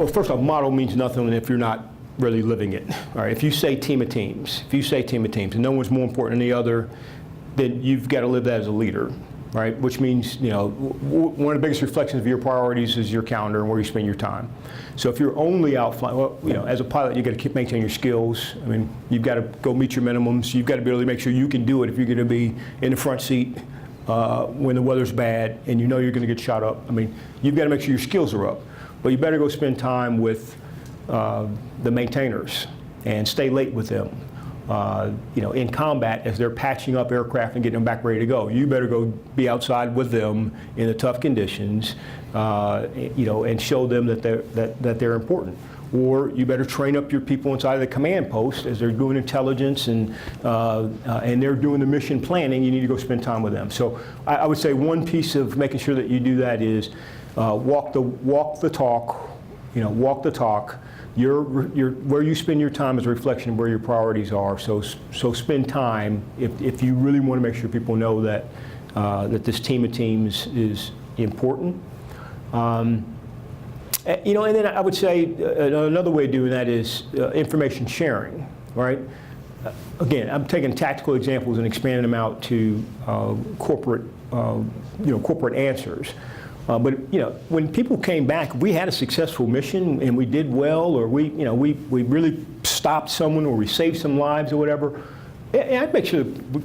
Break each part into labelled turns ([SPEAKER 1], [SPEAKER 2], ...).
[SPEAKER 1] well, first off, model means nothing if you're not really living it. All right, if you say team of teams, and no one's more important than the other, then you've got to live that as a leader, right? Which means, one of the biggest reflections of your priorities is your calendar and where you spend your time. So if you're only out flying, well, as a pilot, you got to keep maintaining your skills. I mean, you've got to go meet your minimums. You've got to be able to make sure you can do it if you're going to be in the front seat when the weather's bad and you're going to get shot up. I mean, you've got to make sure your skills are up. But you better go spend time with the maintainers and stay late with them. In combat, as they're patching up aircraft and getting them back ready to go, you better go be outside with them in the tough conditions, and show them that they're important. Or you better train up your people inside of the command post as they're doing intelligence and they're doing the mission planning. You need to go spend time with them. So I would say one piece of making sure that you do that is walk the talk. Walk the talk. Where you spend your time is a reflection of where your priorities are. So spend time if you really want to make sure people know that this team of teams is important. And then I would say another way of doing that is information sharing, right? Again, I'm taking tactical examples and expanding them out to corporate answers. But when people came back, we had a successful mission and we did well, or we really stopped someone, or we saved some lives, or whatever. And I'd make sure that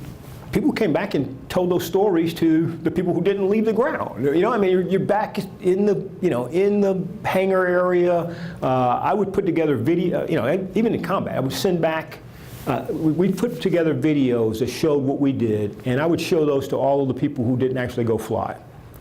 [SPEAKER 1] people came back and told those stories to the people who didn't leave the ground. You're back in the hangar area. I would put together video. Even in combat, I would send back. We put together videos that showed what we did, and I would show those to all of the people who didn't actually go fly.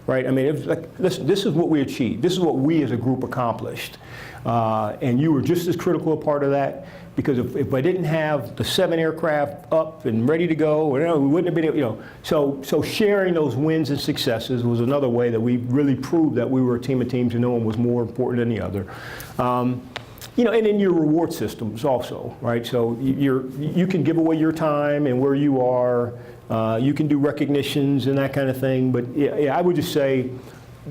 [SPEAKER 1] Right? I mean, it was like, listen, this is what we achieved. This is what we as a group accomplished. And you were just as critical a part of that, because if I didn't have the 7 aircraft up and ready to go, we wouldn't have been able, So sharing those wins and successes was another way that we really proved that we were a team of teams and no one was more important than the other. And then your reward systems also, right? So you can give away your time and where you are. You can do recognitions and that kind of thing, but I would just say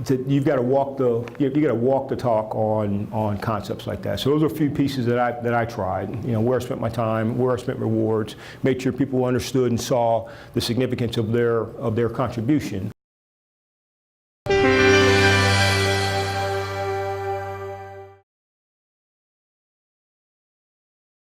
[SPEAKER 1] that you've got to walk the talk on concepts like that. So those are a few pieces that I tried. Where I spent my time, where I spent rewards, made sure people understood and saw the significance of their contribution.